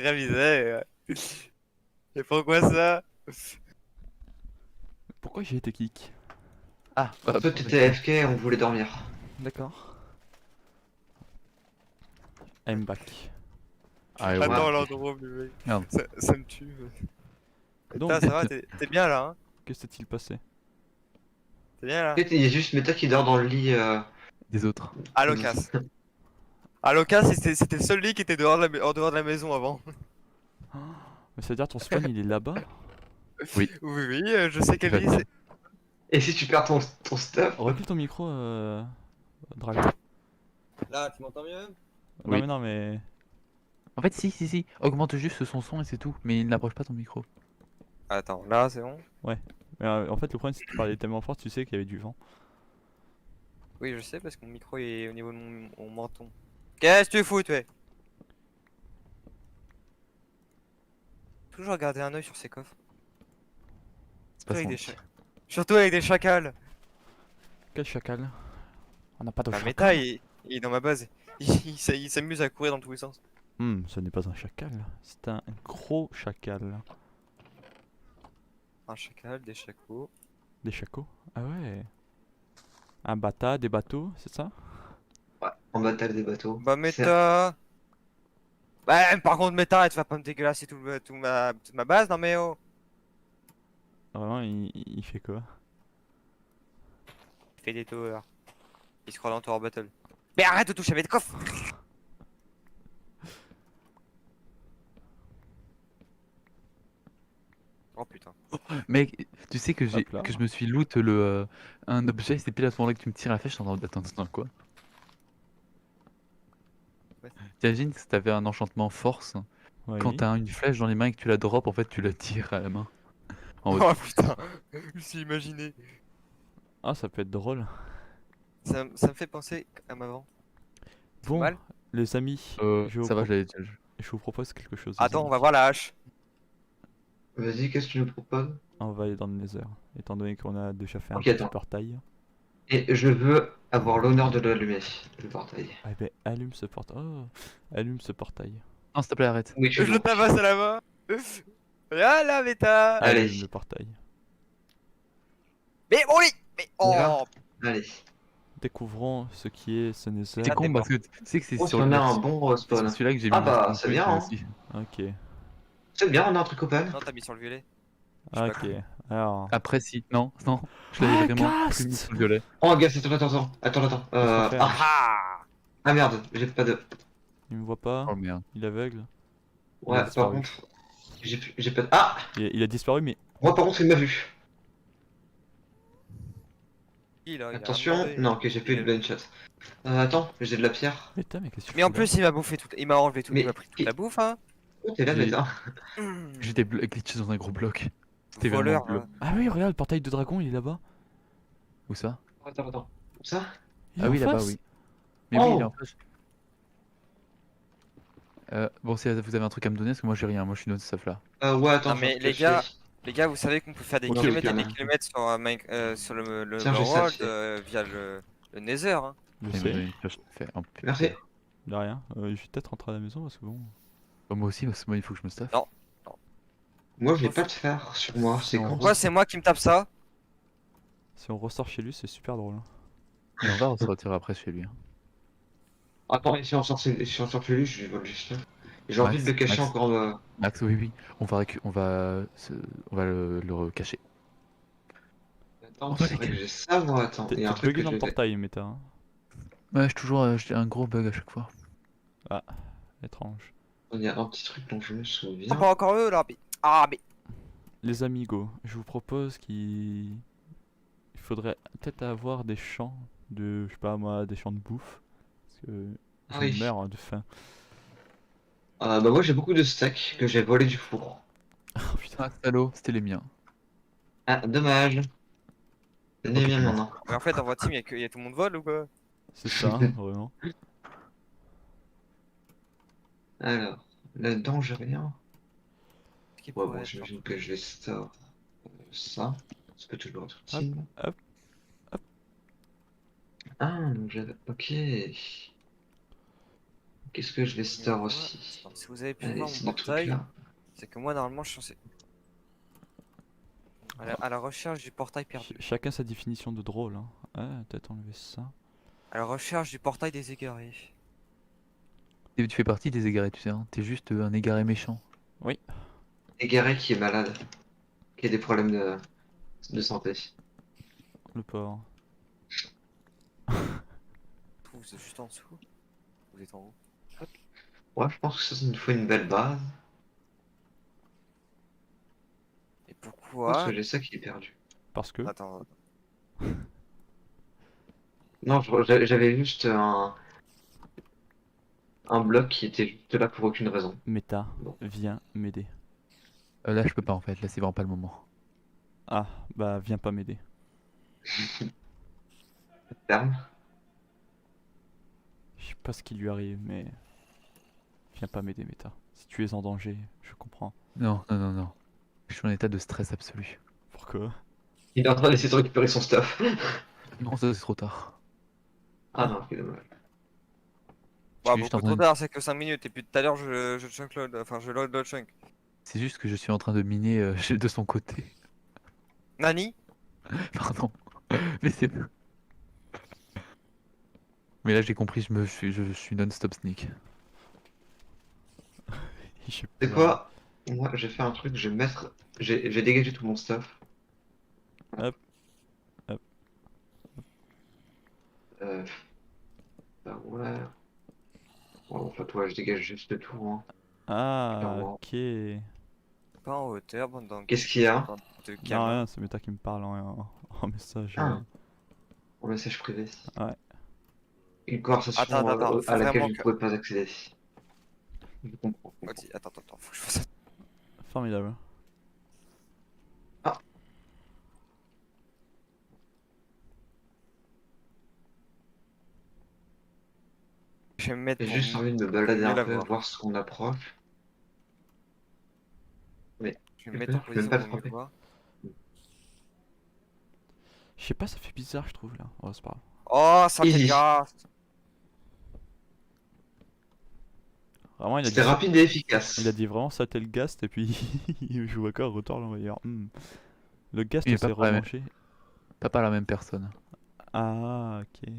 révisé. Et pourquoi ça? Pourquoi j'ai été kick? Ah, Toi, t'étais AFK, on voulait dormir. D'accord. I'm back. Ah, ouais, Attends, ouais. l'endroit, mec. Merde. Ça me tue. Donc, Putain, ça va, t'es bien là, hein? que s'est-il passé? T'es bien là? Peut-être il y a juste Meta qui dort dans le lit. Des autres. Alocas. Alocas, c'était le seul lit qui était dehors en dehors de la maison avant. Mais ça veut dire ton spawn il est là-bas? Oui, oui, je sais quel Va lit bien. c'est. Et si tu perds ton stuff? Recule ton micro, Dragon. Là, tu m'entends mieux? Non Oui. mais non mais... En fait, si. Augmente juste son et c'est tout. Mais il n'approche pas ton micro. Attends, là, c'est bon? Mais, en fait le problème c'est que tu parlais tellement fort, tu sais qu'il y avait du vent. Oui, je sais parce que mon micro est au niveau de mon menton. Qu'est-ce que tu fous, toi? Toujours garder un œil sur ces coffres. C'est pas Surtout avec son des tir. Surtout avec des chacals. Quel chacal? On n'a pas de Bah, chacal. Meta, il est dans ma base. Il s'amuse à courir dans tous les sens. Ce n'est pas un chacal, c'est un gros chacal. Un chacal, des chacos. Des chacos? Ah ouais. Un bata, des bateaux, c'est ça? Ouais, en bataille des bateaux. Bah, Meta. Bah, par contre, Meta, tu vas pas me dégueulasser toute ma base, non mais oh. Vraiment, il fait quoi? Il fait des tours. Il se croit dans Tower Battle. Mais arrête de toucher à mes coffres! Oh putain. Mec, tu sais que Hop là. que je me suis loot un objet, c'est pile à ce moment-là que tu me tires la flèche, j'étais en train attends, quoi? Ouais. T'imagines si t'avais un enchantement force, quand Oui. t'as une flèche dans les mains et que tu la drops, en fait tu la tires à la main. En mode, Oh putain, je me suis imaginé. Ah, ça peut être drôle. Ça me fait penser à ma avant. C'est Bon, mal? les amis, ça va, je vous propose quelque chose. Les Attends, on amis. va voir la hache. Vas-y, qu'est-ce que tu nous proposes? On va aller dans le Nether, étant donné qu'on a déjà fait un Ok, petit attends. portail. Et je veux avoir l'honneur de l'allumer, le portail. Ah ben, allume ce portail. Oh, allume ce portail. Non, s'il te plaît, arrête. Oui, Je le tabasse à la main. Ah là, Meta. Allez. Allume le portail. Mais bon, oui. Mais On y va. oh. Allez. Découvrons ce qui est ce Nether. C'est con t'es parce que tu sais que c'est Oh, sur si on a un c'est bon sur spawn. celui-là que j'ai mis Ah bah, mon c'est truc, bien, moi hein. aussi. Ok. C'est bien, on a un truc open. Non, t'as mis sur le violet. Je sais pas Ok. quoi. Alors. Après, si. Non, je l'avais vraiment plus mis Cast. sur le violet. Oh, gars, attends. Qu'est-ce qu'il fait, Ah, Ah. ah merde, j'ai pas de. Il me voit pas. Oh merde. Il est aveugle. Il a Ouais, par disparu. contre, j'ai pas de. Ah! Il a disparu, mais. Moi, par contre, il m'a vu. Il a rien Attention, demandé. non, ok, j'ai plus de blind shot. Attends, j'ai de la pierre. Mais putain, mais qu'est-ce que tu Mais en fous là? plus, il m'a bouffé tout. Il m'a enlevé tout. Il Mais m'a pris toute la bouffe, hein. oh, t'es là, J'ai- Meta. J'étais glitché dans un gros bloc. C'était vraiment Voleur. bleu. Hein. Ah oui, regarde, le portail de dragon, il est là-bas. Où ça? Attends. Ça? Il est Ah en oui, là-bas, face. oui. Mais oui, il est Oh. en face. Bon, si vous avez un truc à me donner, parce que moi j'ai rien, moi je suis notre stuff là. Ouais, attends, Non, je mais vais te les cacher. gars, vous savez qu'on peut faire des Ok, kilomètres ok. et des kilomètres sur, sur le Tiens, j'ai ça, World tu sais. via le Nether. Hein. Je Il m'a sais. donné une flèche, fait un putain. Merci. De rien. Je vais peut-être rentrer à la maison parce que bon. Bon, moi aussi, parce que moi il faut que je me stuff. Non. Moi, je vais pas le faire sur moi, c'est Non. con. Pourquoi c'est moi qui me tape ça? Si on ressort chez lui, c'est super drôle. Hein. Et on va se retirer après chez lui. Hein. Attends, et si on sort chez lui, je vais juste là. J'ai envie de le cacher Max. encore. Max, oui. On va, on va le recacher. Attends, On va c'est vrai les- que j'ai ça, moi. Attends, il y a un T'es truc bugué que dans je le vais. portail, Meta. Hein. Ouais, j'ai un gros bug à chaque fois. Ah, étrange. Il y a un petit truc dont je me Ah, souviens. pas encore eux là. Ah, mais. Les amigos, je vous propose qu'il faudrait peut-être avoir des champs de, je sais pas moi, des champs de bouffe. Parce que Ah je oui. meurs hein, de faim. Bah, moi, j'ai beaucoup de steaks que j'ai volé du four. Oh putain. Ah, salaud, c'était les miens. Ah, dommage. C'est les Ok, miens tu mens. maintenant. Mais en fait, dans votre team, y a tout le monde vole ou quoi? C'est ça, hein, vraiment. Alors, là-dedans, j'ai rien. Ce qui Ouais, pourrait bon, être j'imagine que je vais store ça. Ça peut toujours être utile. Hop, Ah, donc j'avais. Ok. Qu'est-ce que je vais Mais store moi, aussi? attends, si vous avez pu Allez, voir mon c'est le truc portail, là. c'est que moi normalement je suis censé... à la recherche du portail perdu. Chacun sa définition de drôle. Hein. Ah, peut-être enlever ça. À la recherche du portail des égarés. Et tu fais partie des égarés, tu sais, hein. T'es juste un égaré méchant. Oui, Égaré qui est malade, qui a des problèmes de santé. le pauvre. Vous êtes juste en dessous. Vous êtes en haut. Ouais, je pense que ça nous faut une belle base. Et Je pense pourquoi? que j'ai ça qui est perdu. Parce que. Attends, Non, j'avais juste un bloc qui était juste là pour aucune raison. Méta, Bon. viens m'aider. Là, je peux pas en fait. Là, c'est vraiment pas le moment. Ah, bah viens pas m'aider. Terme. Je sais pas ce qui lui arrive, mais. Viens pas m'aider, Méta. Si tu es en danger, je comprends. Non, non, non, non. Je suis en état de stress absolu. Pourquoi? Il est en train d'essayer de récupérer son stuff. Non, ça c'est trop tard. Ah non, c'est dommage. bah, suis juste en beaucoup train trop de- tard, c'est que 5 minutes. Et puis tout à l'heure, je chunk load, enfin je load le chunk. C'est juste que je suis en train de miner de son côté. Nani? Pardon. Mais c'est. Mais là, j'ai compris, je suis non-stop sneak. J'ai C'est peur. quoi? Moi, j'ai fait un truc, je vais mettre. J'ai dégagé tout mon stuff. Hop. Hop. Euh. Bah ouais. Bon, en fait, ouais, je dégage juste tout, hein. Ah, Clairement. ok. Non, Pas en hauteur, pendant que Qu'est-ce qu'il y a? de gamin. rien, c'est Méta qui me parle en message. Ah. En message privé. Ouais. Une conversation Attends, faut à laquelle vraiment je ne que... pouvais pas accéder. Je comprends. Attends, faut que je fasse ça. Formidable. Je vais me mettre J'ai pour juste envie de me balader mieux un la peu, voir. voir ce qu'on approche. Mais Je vais me mettre en je peux même position pas pour le mieux frapper. voir. Je sais pas, ça fait bizarre, je trouve là. Oh, c'est pas grave. Oh, ça Easy. fait grâce. Vraiment, C'était rapide et efficace. il a dit vraiment ça tel Gast, et puis je vois quoi, retour l'envoyeur. Le Gast Il est s'est pas prêt, mais- remanché. Pas la même personne. Ah, ok.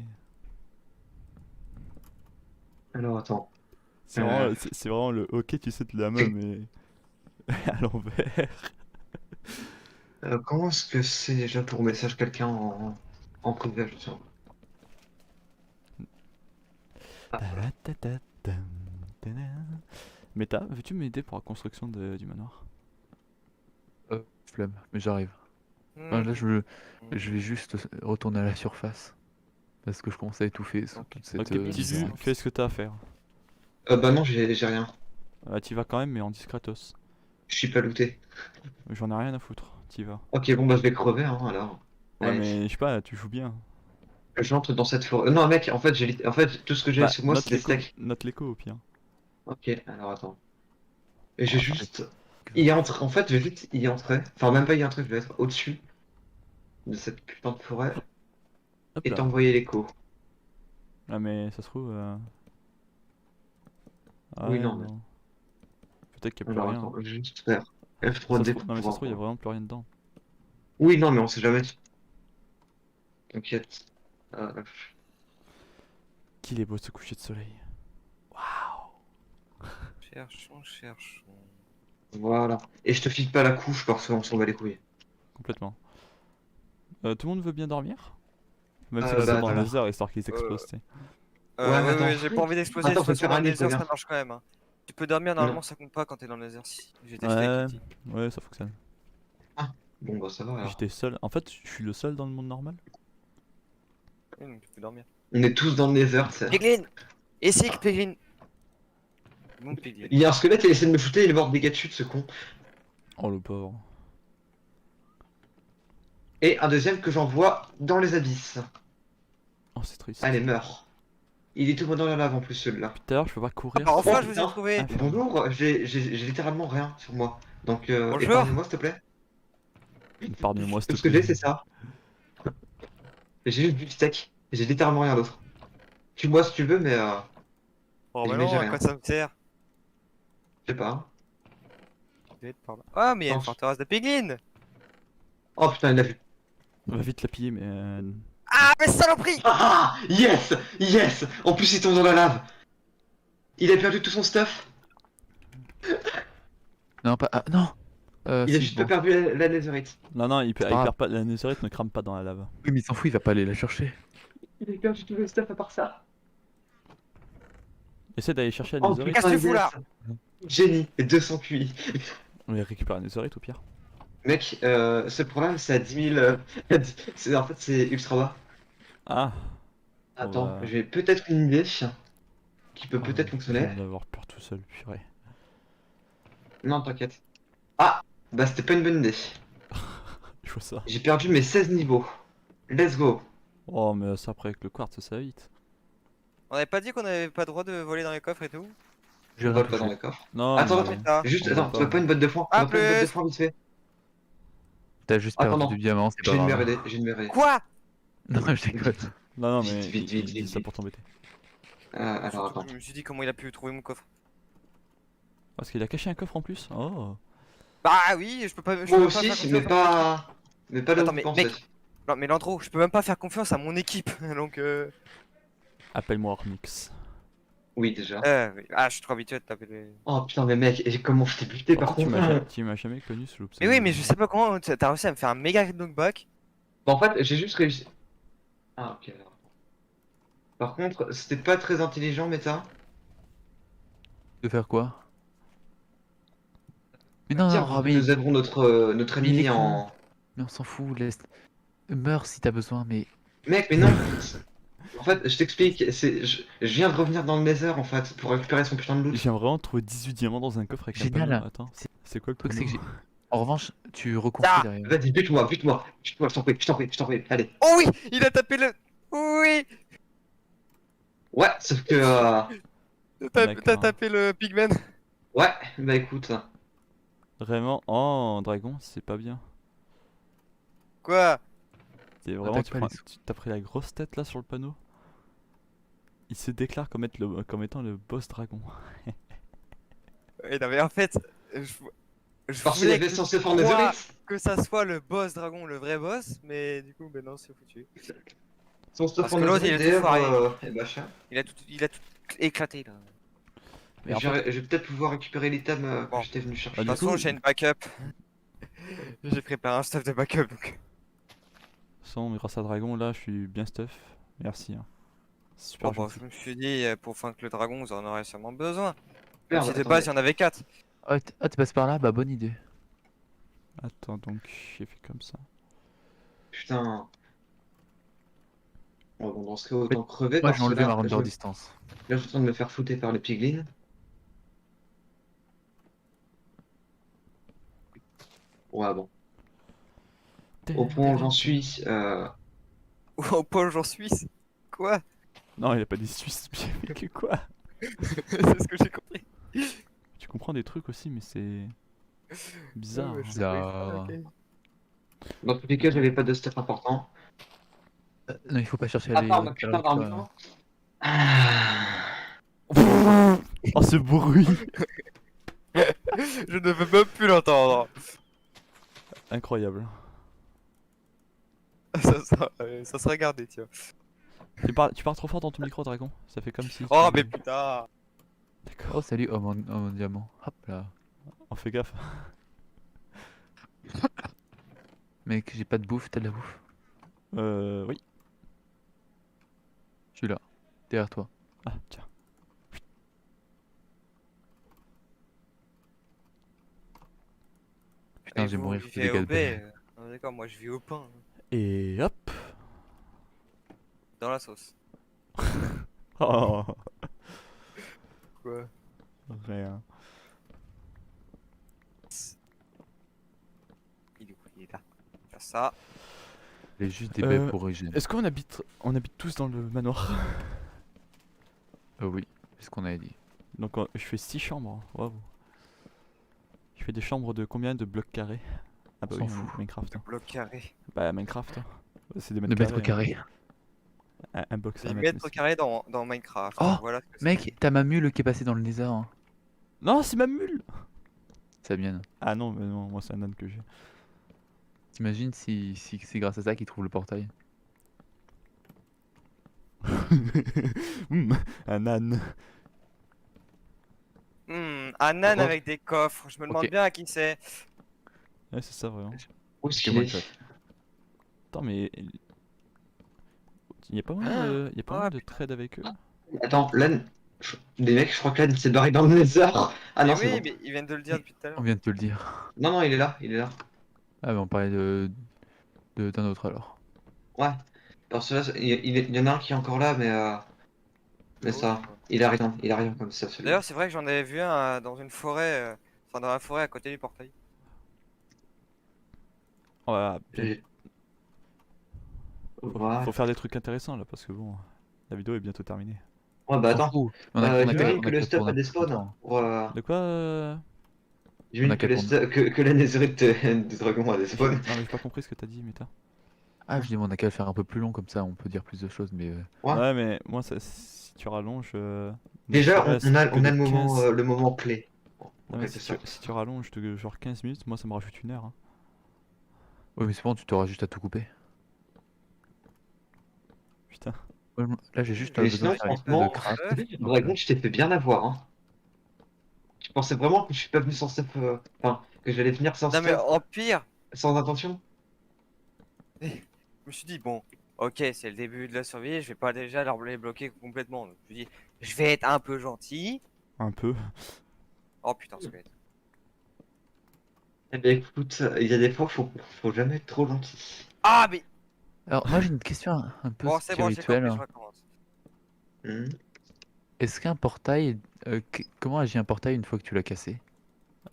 Alors attends. C'est vraiment, c'est vraiment le ok, tu sais, de la main, mais à l'envers. Comment est-ce que c'est déjà pour message quelqu'un en privé, je sais. Ah, voilà. Ta-da-ta-ta-tam, ta-da. Méta, veux-tu m'aider pour la construction du manoir? Flemme, mais j'arrive. Hmm. Là, je vais juste retourner à la surface. Parce que je commence à étouffer sous toute cette. Ok, petit c'est du, bon. fais ce que t'as à faire. Bah non, j'ai rien. T'y vas quand même, mais en discretos. Je suis pas looté. J'en ai rien à foutre, t'y vas. Ok, bon bah je vais crever hein, alors. Ouais, Allez. mais je sais pas, tu joues bien. J'entre dans cette forêt. Non mec, en fait, en fait tout ce que j'ai Bah, sur moi c'est des steaks. note l'écho au pire. Ok, alors attends. Et j'ai Ah, juste y entrer. En fait, je vais juste y entrer. Enfin, même pas y entrer, je vais être au-dessus de cette putain de forêt Hop et là. t'envoyer l'écho. Ah, mais ça se trouve. Ah, Oui, ouais, non, mais- Peut-être qu'il y a plus Alors rien. attends, je vais juste faire Ça se F3D trouve- pour Non, mais ça se pouvoir trouve, il y a voir. vraiment plus rien dedans. Oui, non, mais on sait jamais. T'inquiète. Qu'il est beau ce coucher de soleil. Waouh. Cherchons. Voilà. Et je te file pas la couche parce qu'on s'en bat les couilles. Complètement. Tout le monde veut bien dormir? Même si Bah, c'est dans voilà. les heures, histoire qu'ils explosent, tu sais. Ouais, mais attends. Oui, j'ai pas envie d'exploser. De Attends, toute faut façon, faire dans un les nid, heures, regarde. ça marche quand même. Hein. Tu peux dormir, normalement, ça compte pas quand t'es dans les heures. Si. J'ai testé Ouais, avec Kitty. ouais, ça fonctionne. Bon, bah ça va alors. J'étais seul. En fait, je suis le seul dans le monde normal. Oui, donc tu peux dormir. On est tous dans le nether, tu sais. Piglin! Essaye, Piglin! Bon, Piglin. Il y a un squelette, il essaie de me shooter, il est mort de dégâts de chute, ce con. Oh le pauvre. Et un deuxième que j'envoie dans les abysses. Oh, c'est triste. Allez, meurs. Il est tout dans la lave en plus, celui-là. Tout à l'heure, je peux pas courir. Ah, enfin, Oh, je vous ai putain. trouvé! Ah, Bonjour, j'ai littéralement rien sur moi. Donc, Bonjour. épargne-moi s'il te plaît. Épargne-moi, s'il Tout te ce que plaît. j'ai, c'est ça. J'ai juste du steak. J'ai littéralement rien d'autre. Tue-moi si tu veux, mais Oh Et bah mais non, j'ai à rien. quoi ça me sert? Je sais pas. Ça devait être par là. Ah, mais il y a une Non. forteresse de piglin! Oh putain, il l'a vu. On va vite la piller, mais. Ah, mais saloperie! Ah! Yes! Yes! En plus, il tombe dans la lave. Il a perdu tout son stuff. Non, pas. Ah, non! Il a Si, juste pas bon. perdu la netherite. Non, non, C'est pas il grave. perd pas. La netherite ne crame pas dans la lave. Oui, mais il s'en fout, il va pas aller la chercher. Il a perdu tout le stuff à part ça. Essaie d'aller chercher la Oh netherite. Qu'est-ce que tu putain, fous là? Génie. Et 200 QI. On va récupérer la netherite au pire. Mec, ce problème, c'est à 10 000. En fait, c'est ultra bas. Ah! On Attends, va- j'ai peut-être une idée qui peut Oh, peut-être je fonctionner. viens d'avoir peur tout seul, purée. Non, t'inquiète. Ah! Bah, c'était pas une bonne idée. Je vois ça. J'ai perdu mes 16 niveaux. Let's go. Oh, mais ça après avec le quartz, ça va vite. On avait pas dit qu'on avait pas le droit de voler dans les coffres et tout? Je vole pas dans les coffres. Non, Attends, mais- attends. Ah, Juste, on attends, va tu veux pas. pas une botte de foin? Tu À veux pas une botte de plus. foin vite fait? T'as juste Attends, perdu non. du diamant, c'est pas J'ai une grave. merde, j'ai une merde. Quoi? Non, je déconne. Non, non, Vite, mais vite, il vite, dit vite, ça vite. pour t'embêter. Alors, Surtout attends. que je me suis dit comment il a pu trouver mon coffre. Parce qu'il a caché un coffre en plus. Oh! Bah oui, je peux pas. Je Moi peux pas faire aussi, confiance mais à mon équipe. pas. Mais pas là où Attends, vous mais pensez. mec. Non, mais Landro, je peux même pas faire confiance à mon équipe. Donc, Appelle-moi Ornix. Oui, déjà. oui. Ah, je suis trop habitué de taper les. Oh putain, mais mec, et comment je t'ai buté par Tu contre? m'as jamais connu sous Mais oui, mais je sais pas comment t'as réussi à me faire un méga knockback. Bah, en fait, j'ai juste réussi. Ah, ok. Alors. Par contre, c'était pas très intelligent, Méta. De faire quoi? Mais non, Tiens, non, vu que Robin, nous avons notre Mais il est ami con. en. mais on s'en fout, laisse. Meurs si t'as besoin, mais. Mec, mais non! En fait, je t'explique, je viens de revenir dans le Nether en fait pour récupérer son putain de loot. J'ai vraiment trouvé 18 diamants dans un coffre avec Génial. un panneau. Attends, c'est quoi le Le truc, c'est panneau? que j'ai. En revanche, tu reconstruis Ah derrière. Vas-y, bute-moi, bute-moi, bute-moi, je t'en prie, je t'en prie, je t'en prie, allez. Oh oui, il a tapé le. Oui, Ouais, sauf que. t'as D'accord. tapé le pigman. Ouais, bah écoute. Vraiment? Oh, dragon, c'est pas bien. Quoi? C'est vraiment, Attaque pas les sous. tu t'as pris la grosse tête là sur le panneau? Il se déclare comme étant le boss dragon. Oui, non, mais en fait, je Parce qu'il voulais avait que, censé faire croire Netherite. que ça soit le boss dragon, le vrai boss, mais du coup, ben non, c'est foutu. Son stuff Parce en que l'autre, il Netherite, est tout d'ailleurs, foiré. et machin. Il a tout éclaté là. Mais en Je vais peut-être pouvoir récupérer l'item Bon. que j'étais venu De chercher. toute du façon, coup- j'ai une backup. J'ai préparé un stuff de backup donc. Sans, grâce à dragon là, je suis bien stuff. Merci. Hein. C'est super Bon, bah, gentil. je me suis dit, pour vaincre le dragon, vous en aurez sûrement besoin. Même Merde, si de attendez. base, il y en avait 4. Ah, tu passes par là? Bah, bonne idée. Attends, donc j'ai fait comme ça. Putain. Bon, dans ce cas, autant crever. Moi, parce j'ai que enlevé là, ma je render me- distance. Là, je suis en train de me faire fouter par les piglins. Ouais, bon. Au point où j'en suis, Au pôle, j'en suis. Quoi? Non, il a pas dit Suisse. Mais que quoi? C'est ce que j'ai compris. Tu comprends des trucs aussi, mais c'est bizarre. Ouais, hein. je sais Bizarre. pas, ok. dans tous les cas, j'avais pas de stuff important. Non, il faut pas chercher à À les. part ma à putain récupérer. d'armure. Ah. Oh, ce bruit! Je ne veux même plus l'entendre. Incroyable. Ça sera gardé, tiens. Tu parles trop fort dans ton micro, dragon. Ça fait comme si. Oh, tu- mais putain. D'accord. Oh, salut, mon diamant. Hop là. On fait gaffe. Mec, j'ai pas de bouffe, t'as de la bouffe. Oui. Je suis là, derrière toi. Ah, tiens. Putain, Et je vais vous, mourir vous sous des vivez dégâts au de baie, baie. D'accord, moi je vis au pain, Et hop. dans la sauce. Oh, Quoi? rien. Il est là. Faire ça. J'ai juste des baies Euh, pour régénérer. Est-ce qu'on habite tous dans le manoir? Oui, c'est ce qu'on avait dit. Donc je fais 6 chambres. Waouh. Je fais des chambres de combien de blocs carrés? Ah bah On oui, s'en fout. Minecraft. Hein. Bloc carré. Bah Minecraft. Hein. C'est des De mètres mètres carrés. Hein. carrés. Un box à Des mettre mètres aussi. carrés dans Minecraft. Oh, Voilà ce que c'est. Mec, t'as ma mule qui est passée dans le Nether. Hein. Non, c'est ma mule! C'est la mienne. Ah non, mais non, moi c'est un âne que j'ai. T'imagines si c'est grâce à ça qu'il trouve le portail. Un âne. Un âne Oh. avec des coffres. Je me demande Ok. bien à qui c'est. Ouais, c'est ça, vraiment. Où est-ce C'est qu'il one est shot. Attends, mais. Y a pas moyen de, y a pas moyen de trade avec eux? Attends, l'âne. Les mecs, je crois que l'âne s'est barré dans le Nether. Ah Mais non, c'est oui, bon. mais ils viennent de le dire depuis tout à On l'heure. vient de te le dire. Non, non, il est là, il est là. Ah, mais on parlait d'un autre alors. Ouais. Parce que là, il y en a un qui est encore là, mais ça, il a rien comme ça, celui-là. D'ailleurs, c'est vrai que j'en avais vu un dans une forêt. Enfin, dans la forêt à côté du portail. Ouais, bien. Et- Faut, Voilà. faut faire des trucs intéressants là, parce que bon, la vidéo est bientôt terminée. Ouais, bah On s'en attends. fout. On a J'imagine on que a le qu'à stuff tourner a des un peu plus spawns. longtemps. De quoi J'imagine a que, qu'à tourner. que la netherite des dragons a des spawns. Non, mais j'ai pas compris ce que t'as dit, Meta. Ah, je dis, on a qu'à le faire un peu plus long comme ça, on peut dire plus de choses, mais. Ouais. Ouais, mais moi, si tu rallonges. Déjà, ne serait-ce on que a de 15. le moment clé. En Non, mais quelque si sorte. tu rallonges de genre 15 minutes, moi ça me rajoute 1 heure. Hein. Ouais, mais c'est bon, tu t'auras juste à tout couper. Putain. Ouais, là, j'ai juste Et besoin sinon, de faire une espèce de franchement, craft. Dragon, je t'ai fait bien avoir. Hein. Tu pensais vraiment que je suis pas venu sans stuff. Enfin, que j'allais venir sans Non, mais stuff, en pire, sans intention? je me suis dit, bon, ok, c'est le début de la survie. Je vais pas déjà les bloquer complètement. Donc, je me dis, je vais être un peu gentil. Un peu. Oh putain, squelette. Eh bien, écoute, il y a des fois, faut jamais être trop gentil. Ah, mais Alors, moi, j'ai une question un peu bon, c'est bon, j'ai spirituelle. compris, je recommence. Hmm. Est-ce qu'un portail. Comment agit un portail une fois que tu l'as cassé?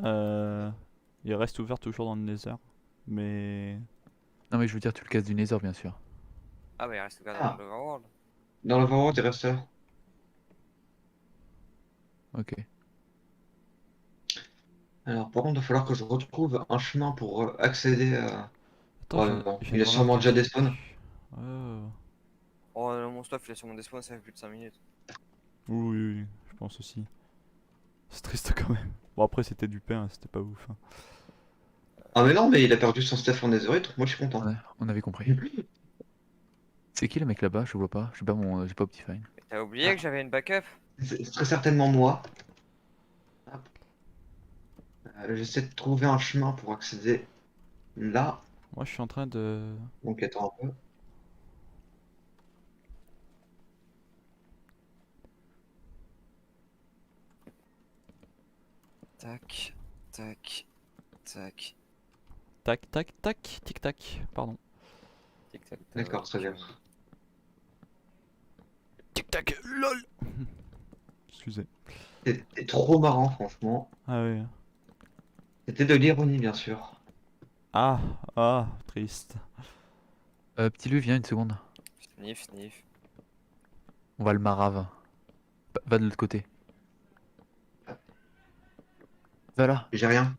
Il reste ouvert toujours dans le Nether. Mais. Non, mais je veux dire, tu le casses du Nether, bien sûr. Ah, mais il reste ouvert Ah. dans l'Overworld. Dans le moment, il reste là. Ok. Alors, par contre, il va falloir que je retrouve un chemin pour accéder à. Attends, Ouais, non, je il viens y a de sûrement remarquer déjà un des spawns. truc. Oh. Oh, mon stuff, il est sur mon despawn, ça fait plus de 5 minutes. Oui, oui, oui, je pense aussi. C'est triste quand même. Bon, après, c'était du pain, c'était pas ouf. Hein. Ah, mais non, mais il a perdu son stuff en netherite, moi je suis content. On avait compris. C'est qui le mec là-bas? Je vois pas. J'ai pas Optifine. Mais t'as oublié que j'avais une backup? C'est très certainement moi. Hop. J'essaie de trouver un chemin pour accéder là. Moi, je suis en train de. Donc attends un peu. Tac, tac, tac. Tac, tac, tac, tic tac. Pardon. Tic tac. D'accord, très bien. Tic tac, lol. Excusez. C'était trop marrant, franchement. Ah ouais. C'était de l'ironie, bien sûr. Ah, triste. Petit Lu, viens une seconde. Sniff, sniff. On va le marave. Va de l'autre côté. Va là. J'ai rien.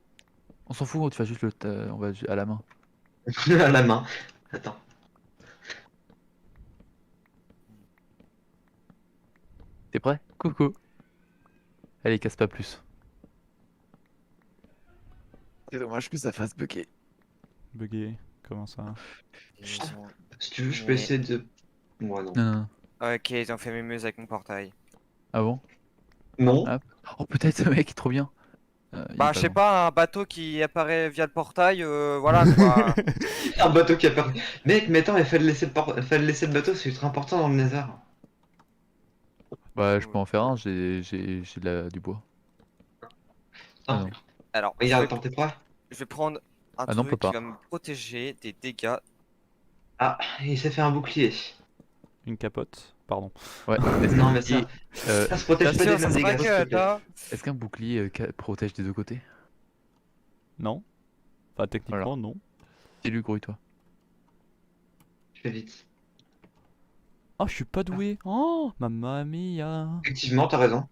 On s'en fout, tu vas juste on va à la main. À la main. Attends. T'es prêt? Coucou. Allez, casse pas plus. C'est dommage que ça fasse bugger. Bugué. Comment ça? Ils ont- Si tu veux, je peux Mais- essayer de. Moi non. Non, non, non. Ok, ils ont fait mémuse avec mon portail. Ah bon? Non. Ah. Oh, peut-être ce mec, trop bien. Il est Bah, je sais bon. pas, un bateau qui apparaît via le portail, voilà quoi. Un bateau qui a perdu. Mec, mais attends, il fallait laisser fallait laisser le bateau, c'est ultra important dans le Nether. Bah, je peux en faire un, j'ai du bois. Ah non. Alors, Regarde, attends, t'es prêt? je vais prendre un Ah non, on truc peut qui pas. va me protéger des dégâts. Ah, il s'est fait un bouclier. Une capote. Pardon. Ouais. Non, mais ça, Euh, ça se protège Bien pas sûr, des ça mêmes sera dégâts, s'il te que, plaît. attends. Est-ce qu'un bouclier protège des deux côtés? Non. Enfin, techniquement, non. Petit Lu, grouille-toi. Je fais vite. Oh, je suis pas doué. Oh, mamma mia. Effectivement, t'as raison.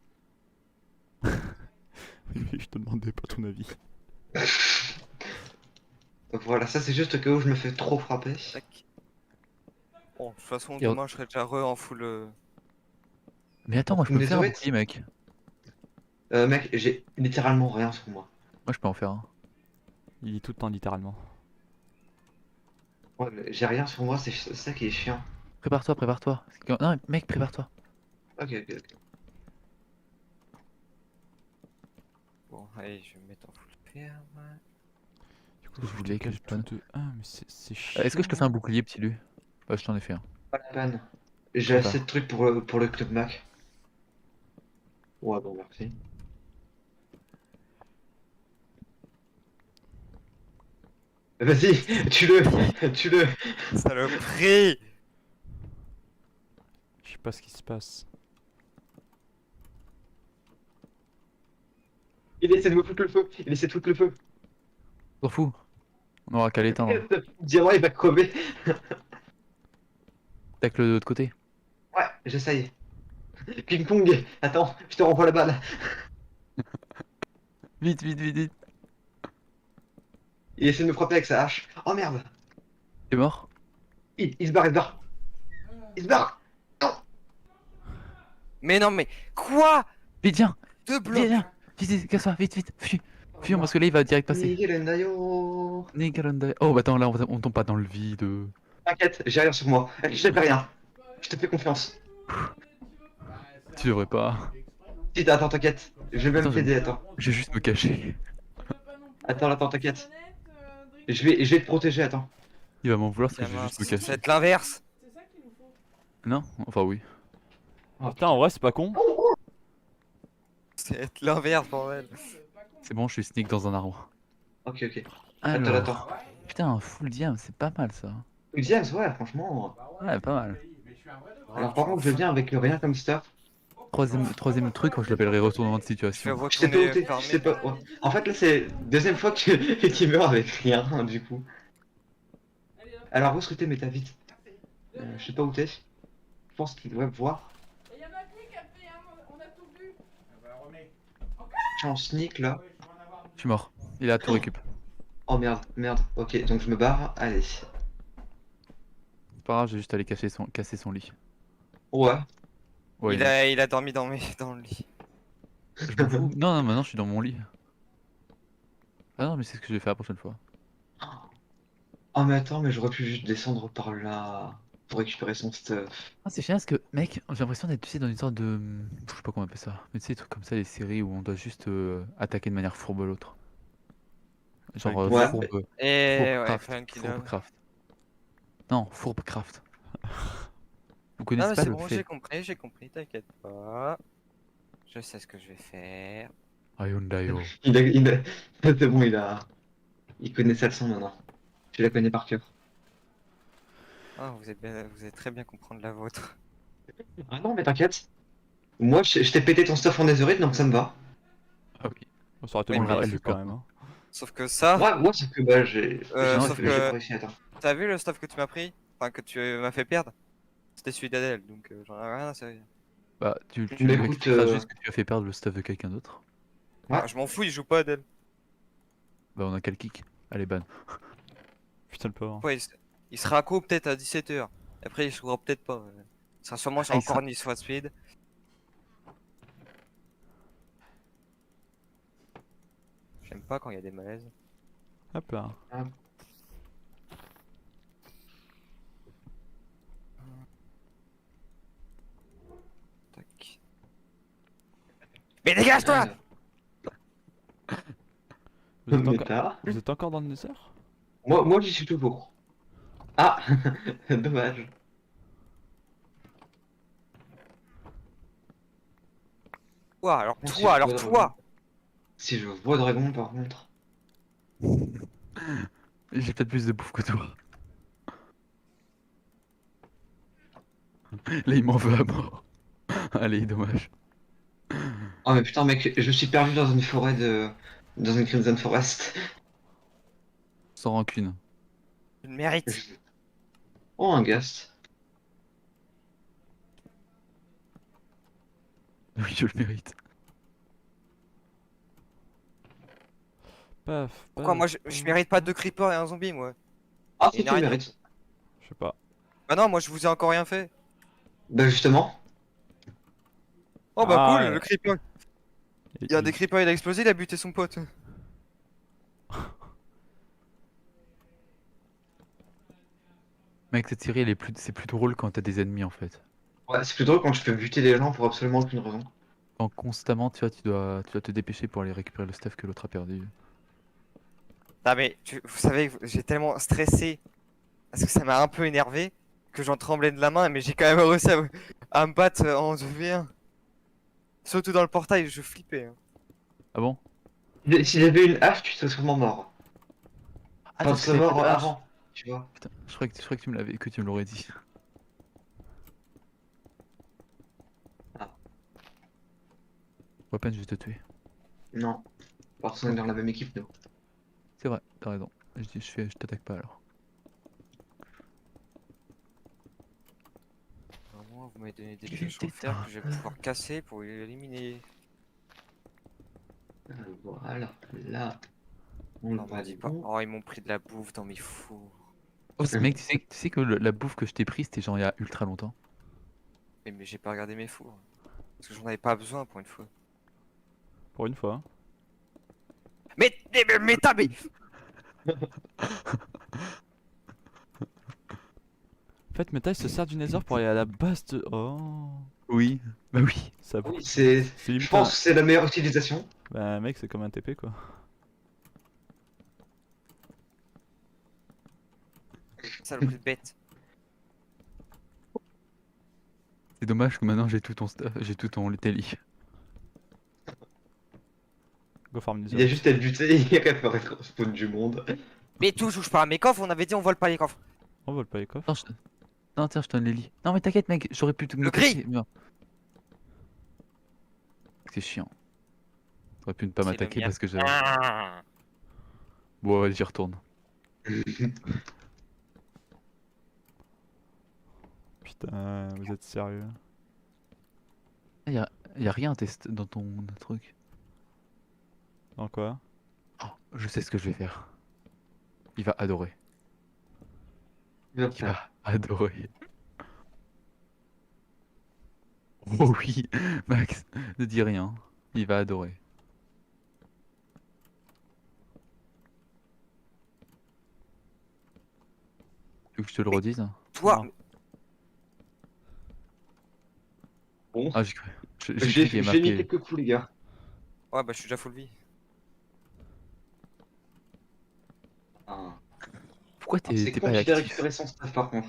Je te demandais pas ton avis. Donc voilà, ça c'est juste que où je me fais trop frapper. Tac. Bon, de toute façon, Et on- demain, je serai déjà en full. Mais attends, moi je peux me faire un Netherite bouclier, mec. Mec, j'ai littéralement rien sur moi. Moi je peux en faire un. Il dit tout le temps littéralement. Ouais, mais j'ai rien sur moi, c'est ça qui est chiant. Prépare-toi, prépare-toi. Non, mec, prépare-toi. Ok, ok, ok. Bon, allez, je vais me mettre en full ferme. Du coup, Je faut que je voulais que je dégage tout donne. de. Ah, mais c'est chiant. Est-ce que je te fais un bouclier, petit Lu? Ouais, je t'en ai fait un. Pas la peine. J'ai assez Prépare. de trucs pour le Club Mac. Ouais, bon, merci. Vas-y, tue-le, tue-le. Saloperie! Je sais pas ce qui se passe. Il essaie de me foutre le feu, il essaie de foutre le feu. T'en fous? On aura qu'à l'éteindre. Diamant, il va crever. Tac le de l'autre côté. Ouais, j'essaye. King Kong, attends, je te renvoie la balle. Vite, vite, vite, vite. Il essaie de me frapper avec sa hache. Oh merde. T'es mort? Il se barre, il se barre. Il se barre. Non. Mais non, mais quoi? Vite, viens! Deux Viens, blocs! viens! Vite, vite, casse-toi, vite, vite! Fuis! Fuyons parce que là il va direct passer. Nigelendayo. Nigalanda- Oh bah attends, là on tombe pas dans le vide. T'inquiète, j'ai rien sur moi. Je fais rien. Je te fais confiance. Tu devrais pas. Si, attends, t'inquiète. Je vais Attends, même t'aider, attends. Je vais juste me cacher. Attends, t'inquiète. Je vais te protéger, attends. Il va m'en vouloir parce que Tiens, je vais juste me mince, ça va cacher. être l'inverse! Non? Enfin oui. Oh, Putain, en vrai, c'est pas con. Ça va être l'inverse, bordel! C'est bon, je suis sneak dans un arbre. Ok, ok. Alors. Attends. Putain, un full diam, c'est pas mal ça. James, ouais, franchement. Ouais, pas mal. Alors, par contre, je viens avec rien comme stuff. Troisième truc, je l'appellerais retournement de Je vais situation. Je t'ai pas retourner ôté, farmer. je sais pas. Ouais. En fait, là, c'est deuxième fois que tu meurs avec rien, du coup. Alors, où est-ce que t'es, mais t'as vite. Je sais pas où t'es. Je pense qu'il devrait me voir. Il y en a plus qui a fait, hein, on a tout vu. Je suis en sneak, là. Je suis mort. Il a tout récup. Oh merde, merde. Ok, donc je me barre. Allez. C'est pas grave, j'ai juste allé casser son lit. Ouais. Ouais, Il a dormi dans le lit. je m'en fous. Non, non, maintenant je suis dans mon lit. Ah non, mais c'est ce que je vais faire la prochaine fois. Oh, mais attends, mais j'aurais pu juste descendre par là pour récupérer son stuff. Ah, c'est chiant parce que, mec, j'ai l'impression d'être, tu sais, dans une sorte de. Je sais pas comment on appelle ça. Mais tu sais, des trucs comme ça, les séries où on doit juste attaquer de manière fourbe l'autre. Genre Ouais. Et ouais, Fourbecraft. Funky Love. Fourbecraft. Non, Fourbecraft. Vous Non, connaissez mais pas c'est le bon, fait. j'ai compris, t'inquiète pas. Je sais ce que je vais faire. Hyundai. C'est bon, il connaît sa leçon maintenant. Tu la connais par cœur. Ah, vous êtes très bien comprendre la vôtre. Ah non, mais t'inquiète. Moi, je t'ai pété ton stuff en netherite, donc ça me va. Ah oui. Ça aurait été Oui, bon on le le rappelle récup pas. quand même. Hein. Sauf que ça, Ouais, sauf que bah, j'ai non, sauf c'est- j'ai que pas réussi, attends. t'as vu le stuff que tu m'as pris? Enfin, que tu m'as fait perdre? C'était celui d'Adèle, donc j'en ai rien à servir. Bah, tu Mais lui écoute, expliqueras juste que tu as fait perdre le stuff de quelqu'un d'autre. Ouais. Ah, je m'en fous, il joue pas Adèle. Bah, on a qu'à le kick. Allez, ban. Putain, le pauvre. Ouais, il sera co peut-être à 17h. Après, il jouera peut-être pas. Il sera sûrement sur Ah, il encore sera- Need for Speed. J'aime pas quand il y a des malaises. Hop là. Tac. Mais dégage-toi! Vous êtes, Mais encore... t'as- Vous êtes encore dans le Nether? Moi j'y suis toujours. Ah, dommage. Toi, alors Bon, si toi, je alors vois toi! Si je vois Dragon par contre. J'ai peut-être plus de bouffe que toi. Là, il m'en veut à mort. Allez, dommage. Oh mais putain mec, je suis perdu dans une forêt de... Dans une Crimson Forest. Sans rancune. Tu le mérites. Oh un Ghast. Oui, je le mérite. Pourquoi moi je mérite pas deux creepers et un zombie moi? Ah Et si une tu le araignée. mérites. Je sais pas. Bah non, moi je vous ai encore rien fait. Bah justement. Oh bah Ah, cool, le creeper. Et- Il y a un des creepers, il a explosé, il a buté son pote. Mec, cette série, c'est plus drôle quand t'as des ennemis en fait. Ouais, c'est plus drôle quand tu peux buter les gens pour absolument aucune raison. Quand constamment, tu vois, tu dois te dépêcher pour aller récupérer le stuff que l'autre a perdu. Ah mais vous savez, j'ai tellement stressé parce que ça m'a un peu énervé que j'en tremblais de la main, mais j'ai quand même réussi à me battre en 2v1. Surtout dans le portail, je flippais, hein. Ah bon? Si j'avais une hache, tu serais sûrement mort. Ah, Enfin, parce tu que serais t'avais pas mort de hache. avant, tu vois. Putain, je croyais que tu me l'aurais dit. Ah, Pas peine, je vais te tuer. non. Parce qu'on est dans la même équipe, nous. C'est vrai, t'as raison. Je t'attaque pas alors. Au moins, vous m'avez donné des pièges en fer que je vais pouvoir casser pour l'éliminer. Voilà, là. On Non, le m'en dis pas. valide. Oh, ils m'ont pris de la bouffe dans mes fours. Oh, mec, tu sais que la bouffe que je t'ai prise, c'était genre il y a ultra longtemps. Mais j'ai pas regardé mes fours. Parce que j'en avais pas besoin pour une fois. Pour une fois. Mais t'as, mais. En fait, Meta il se sert du Nether pour aller à la base de. Oh. Oui, bah oui. Ça. Oui, c'est. C'est Je limite pense un- que c'est la meilleure utilisation. Bah, mec, c'est comme un TP quoi. Saloperie de bête. C'est dommage que maintenant j'ai tout ton stuff, j'ai tout ton télé. Go farm Il y a Nether. juste à le buter et il réapparaître au spawn du monde. Mais touche pas à mes coffres, on avait dit on vole pas les coffres. On vole pas les coffres. Non, non, tiens, je te donne les lits. Non, mais t'inquiète, mec, j'aurais pu te me gris. casser, non. C'est chiant. T'aurais pu ne pas C'est le m'attaquer mien. parce que j'avais. Ah. Bon, ouais, j'y retourne. Putain, vous êtes sérieux? Y a rien à tester dans ton truc. Dans quoi? Oh, je sais ce que je vais faire. Il va adorer. Il va Il faire. va adorer. Oh oui, Max, ne dis rien. Il va adorer. Tu veux que je te le Mais- redise? Toi, Non. Bon, Ah, j'ai cru. J'ai j'ai cru qu'il y avait j'ai mis marqué. quelques coups, les gars. ouais, bah je suis déjà full vie. Ah. Pourquoi C'est t'es pas compliqué de actif? récupérer son stuff par contre.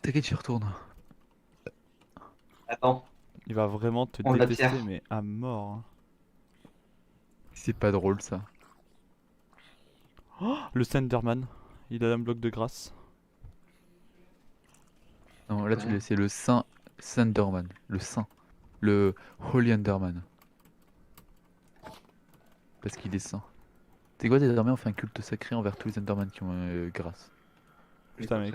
T'inquiète, j'y retourne. Attends, Il va vraiment te On l'a détester, pierre. mais à mort. Hein. C'est pas drôle ça. Le Slenderman, il a un bloc de grâce. Non, là Ouais. c'est le Saint Sunderman. Le Saint. Le Holy Underman. Parce qu'il est saint. C'est quoi, désormais on fait un culte sacré envers tous les Enderman qui ont grâce. Putain, mec.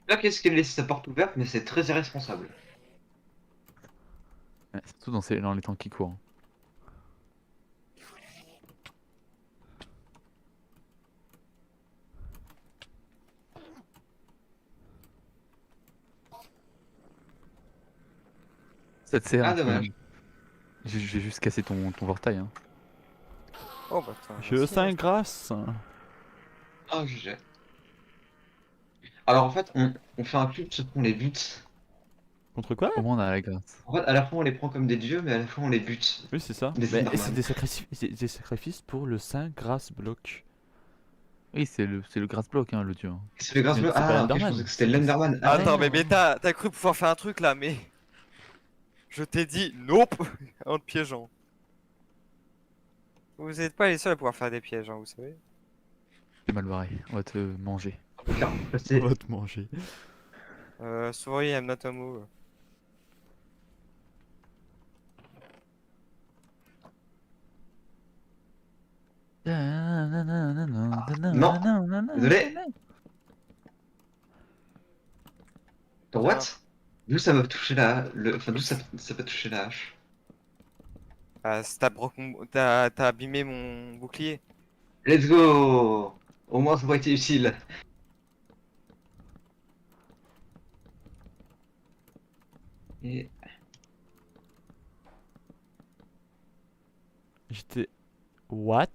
Là, qu'est-ce qu'elle laisse sa porte ouverte, mais c'est très irresponsable. Ouais, surtout dans les temps qui courent. Ça te sert. Ah, hein, dommage. J'ai juste cassé ton portail. Hein. Oh bah attends. Je sens grâce. Ah, GG. Alors en fait, on fait un culte sur qu'on les bute. Contre quoi? Au moins on a la grâce. En fait, à la fois on les prend comme des dieux, mais à la fois on les bute. Oui, c'est ça. Des Mais Enderman. c'est des sacrifices pour le Saint Grâce Bloc. Oui, c'est le grass block, hein, le dieu. Hein. C'est le grâce Mais bleu. c'est pas Ah, ok, je l'Enderman. pensais que c'était l'Enderman. Ah, Attends, ouais. mais t'as cru pouvoir faire un truc là, mais. Je t'ai dit nope en te piégeant. Vous êtes pas les seuls à pouvoir faire des pièges, hein, vous savez. C'est mal barré. On va te manger. Faire On passer. va te manger. Sorry, I'm not a move. Désolé. What? D'où ça m'a touché la. Enfin, d'où ça peut toucher la hache? T'as abîmé mon bouclier. Let's go! Au moins, ça aurait été utile. Et J'étais... What?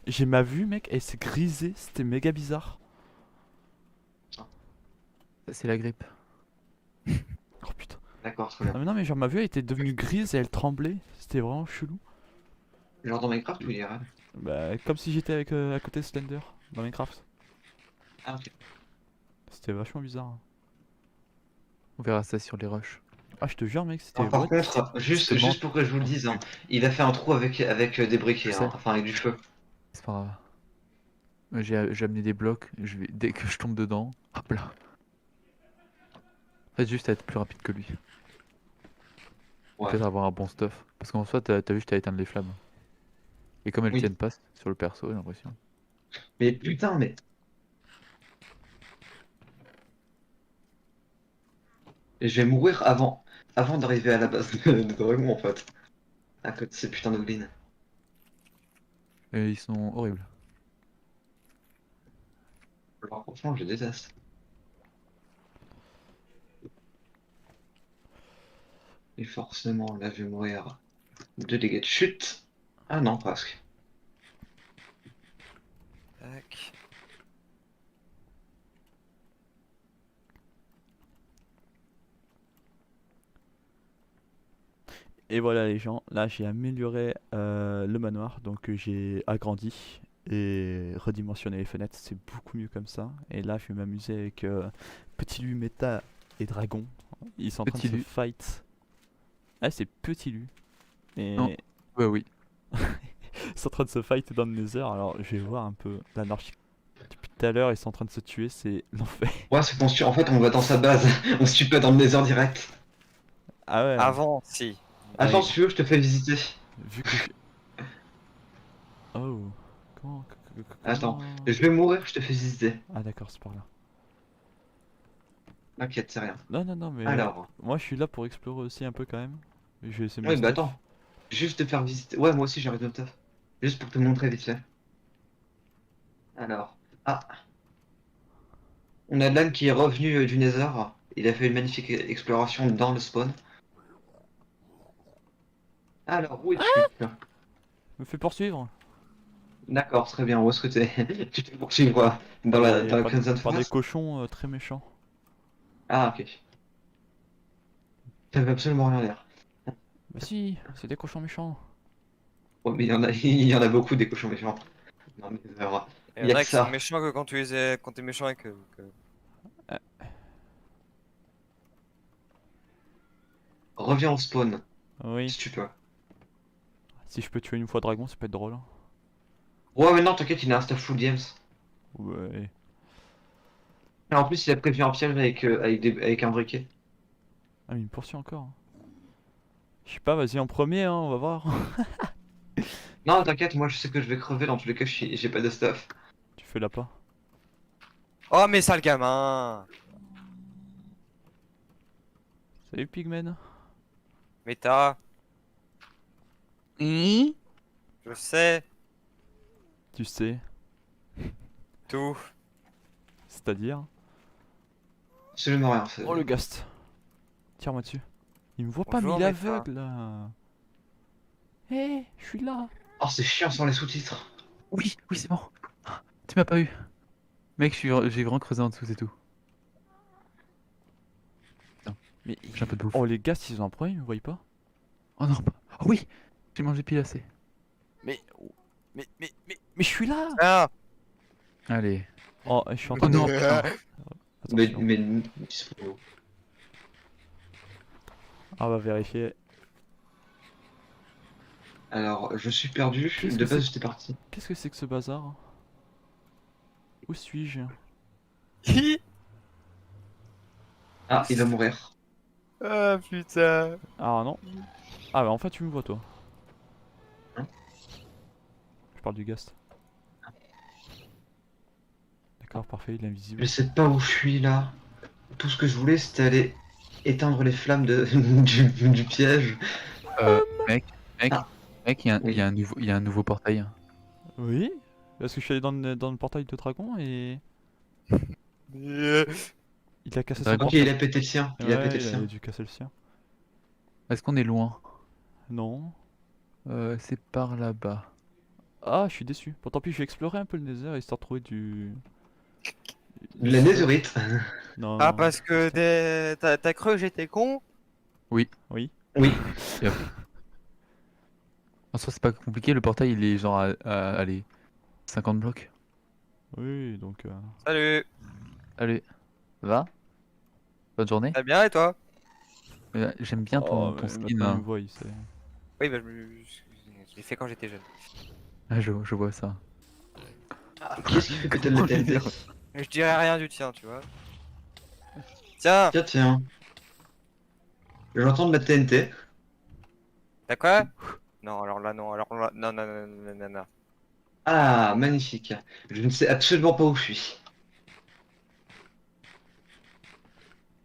J'ai ma vue, mec, elle s'est grisée, c'était méga bizarre. Ça, c'est la grippe. Oh putain. d'accord, très bien. Ah mais non, mais genre ma vue elle était devenue grise et elle tremblait, c'était vraiment chelou. Genre dans Minecraft ou IRL? Bah, comme si j'étais avec à côté de Slender dans Minecraft. Ah, ok. C'était vachement bizarre, hein. On verra ça sur les rushs. Ah, je te jure, mec, c'était. Alors, par what? contre, juste pour que je vous le dise, hein, il a fait un trou avec des briquets, Je sais. enfin avec du feu. C'est pas grave. J'ai amené des blocs, dès que je tombe dedans, hop là. En fait, juste à être plus rapide que lui. Ouais. Peut-être avoir un bon stuff. Parce qu'en soi, t'as juste à éteindre les flammes. Et comme elles Oui. tiennent pas sur le perso, j'ai l'impression. Mais putain, mais. Et je vais mourir avant d'arriver à la base de Dragon en fait. À côté de ces putains de goblins. Et ils sont horribles. Alors franchement, je les déteste. Et forcément, là, je vais mourir de dégâts de chute. Ah non, presque. Tac. Et voilà les gens, là j'ai amélioré le manoir, donc j'ai agrandi et redimensionné les fenêtres, c'est beaucoup mieux comme ça. Et là je vais m'amuser avec Petit Lu, Méta et Dragon. Ils sont en train Petit de se Lu. fight. Ah c'est Petit Lu. Et Non. Ouais, oui. ils sont en train de se fight dans le Nether, alors je vais voir un peu l'anarchie. Depuis tout à l'heure ils sont en train de se tuer, c'est l'enfer. Ouais, c'est qu'on se tue. En fait, on va dans sa base. On se tue pas dans le Nether direct. Ah ouais, Avant, si. Attends, Ouais. si tu veux, je te fais visiter. vu que Oh, comment... Attends, comment- je vais mourir, je te fais visiter. Ah d'accord, c'est par là. T'inquiète, c'est rien. Non, non, non, mais Alors, moi je suis là pour explorer aussi un peu quand même. Je vais essayer de oui, me bah stuff. attends. Juste te faire visiter. Ouais, moi aussi, j'arrête de taf. Juste pour te montrer vite fait. Alors, ah. On a l'âne qui est revenu du Nether. Il a fait une magnifique exploration dans le spawn. Alors, où es-tu? Me fais poursuivre D'accord, très bien. Où est-ce que t'es? Tu te poursuivre dans la par, Crimson par des Forest? cochons très méchants. Ah, ok. Ça veut absolument rien dire. Bah si, c'est des cochons méchants. Ouais, mais il y en a beaucoup des cochons méchants. Dans le Nether. Il Y y a en a que qui sont ça. méchants que quand t'es méchant avec eux. Reviens au spawn, Oui, si tu peux. si je peux tuer une fois dragon, ça peut être drôle, hein. Ouais, mais non, t'inquiète, il a un stuff full games. Ouais. Et en plus, il a prévu un piège avec un briquet. Ah mais il me poursuit encore, hein. Je sais pas, vas-y en premier, hein, on va voir. Non, t'inquiète, moi je sais que je vais crever dans tous les cas, j'ai pas de stuff. Tu fais là pas. Oh, mais sale gamin! Salut Pigmen. Méta, je sais Tu sais, tout. c'est-à-dire... Absolument rien. c'est- Oh le gast. Tire-moi dessus. Il me voit pas, mais Bonjour, il est Méta. aveugle là. Hé, je suis là. Oh, c'est chiant sans les sous-titres. Oui, oui, c'est bon. Ah, tu m'as pas eu. Mec, j'ai vraiment creusé en dessous, c'est tout. Mais J'ai un peu de bouffe. oh les gars, ils ont un problème, ils me voient pas. Oh non, oh oui, j'ai mangé pile assez. Mais je suis là. Ah! Allez. Oh, je suis en train Oh de... non, putain. Mais, Attention. mais... Ah, on va vérifier. Alors, je suis perdu. Qu'est-ce De que base, c'est j'étais parti. Qu'est-ce que c'est que ce bazar? Où suis-je? Ah, il va mourir. Ah putain! Ah non. Ah bah en fait tu me vois toi. Hein? Je parle du gast. D'accord, parfait, il est invisible. Je sais pas où je suis là. Tout ce que je voulais, c'était aller éteindre les flammes du piège. Mec, Ah. Mec, Oui. il y a un nouveau portail. Oui, parce que je suis allé dans le portail de dragon et Euh, il a cassé son Dragon. Ok, portail. il a pété le sien. Il a Ouais, pété le il a sien. dû casser le sien. Est-ce qu'on est loin? Non. C'est par là-bas. Ah, je suis déçu. Bon, tant pis, je vais explorer un peu le Nether histoire de trouver du La stuff. netherite. Non, Ah, non, parce que putain. t'as cru que j'étais con? Oui. Oui. Oui. En soi, c'est pas compliqué, le portail il est genre allez, 50 blocs. Oui, donc. Salut, Allez, va, bonne journée. ça va bien et toi? J'aime bien Oh, ton mais skin, maintenant il me hein. voit, il sait. Oui, bah je l'ai fait quand j'étais jeune. Ah, je vois ça. Qu'est-ce qui fait péter la Comment TNT? l'énerve. Mais je dirais rien du tien, tu vois. Tiens, Tiens, tiens. J'entends de la TNT. t'as quoi? Non, alors là, non, alors là, non, non, non, non, non, non. Ah, magnifique. Je ne sais absolument pas où je suis.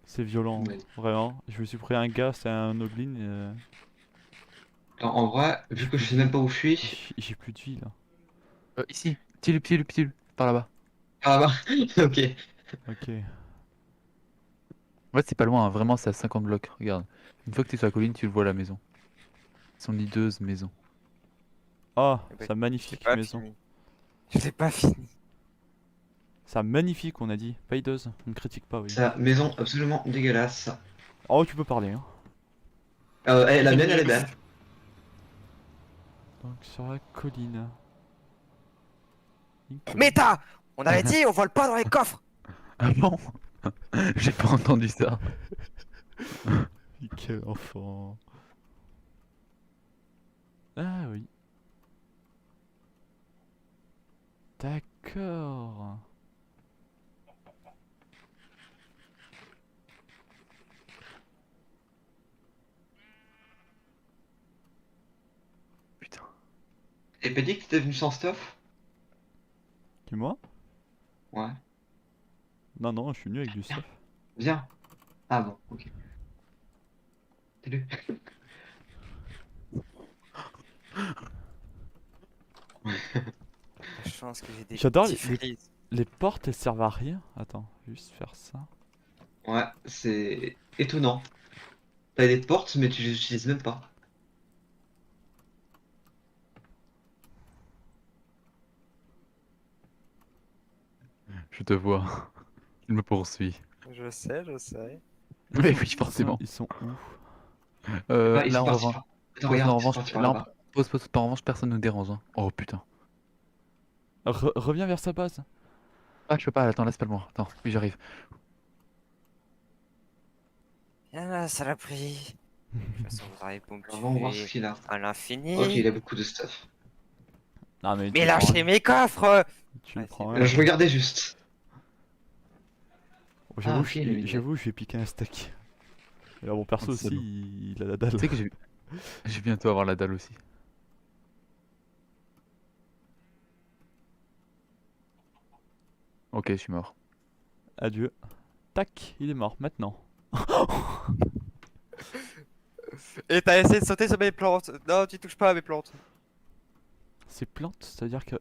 C'est violent, Ouais. vraiment. Je me suis pris un gars, c'est un Noglin. Attends, en vrai, vu J'ai que plus je de sais même vie. pas où je suis. J'ai plus de vie là. Ici, petit, par là-bas. Ah bah, ok. Ok. En fait, c'est pas loin, hein, vraiment, c'est à 50 blocs. Regarde, une fois que t'es sur la colline, tu le vois la maison. Son hideuse maison. Ah, Eh ben, sa j'ai magnifique pas maison. fini. Je l'ai pas fini. Sa magnifique, on a dit. Pas hideuse. On ne critique pas, oui. Sa maison absolument dégueulasse. Oh, tu peux parler, hein. La mienne, elle est belle. Donc, sur la colline. Une colline. Méta! On avait dit, on vole pas dans les coffres! Ah bon? J'ai pas entendu ça. Quel enfant. Ah oui. D'accord. Putain. Et pas dit que t'étais venu sans stuff? Dis-moi. Ouais. Non, non, je suis venu avec du stuff. Viens. Ah bon, ok. Salut. La chance que j'ai des J'adore petits frises. les portes, elles servent à rien. Attends, juste faire ça. Ouais, c'est étonnant. T'as des portes, mais tu les utilises même pas. Je te vois. Il me poursuit. Je sais, je sais. Mais oui, forcément. Ils sont où? Bah, ils Là, sont en partis revanche, par... Attends, regarde, en ils sont revanche, partis par là, là-bas. pose, en revanche, personne nous dérange, hein. Oh putain. Reviens vers sa base. Ah, je peux pas, attends, laisse pas le moi. Attends, oui, j'arrive. Viens là, saloperie. De toute façon, vous arrivez pour me Alors, on va voir ce tuer qu'il a. à l'infini. Ok, il a beaucoup de stuff. Non, mais Mais lâchez mes coffres! Tu Ouais, le prends c'est un. Je regardais juste. Oh, j'avoue, ok, le mini. j'avoue, je vais piquer un steak. Et alors, mon perso Oh, aussi, salaud. il a la dalle. Tu sais que je vais bientôt avoir la dalle aussi. Ok, je suis mort. Adieu. Tac, il est mort, maintenant. Et t'as essayé de sauter sur mes plantes. Non, tu touches pas à mes plantes. Ces plantes, c'est-à-dire que.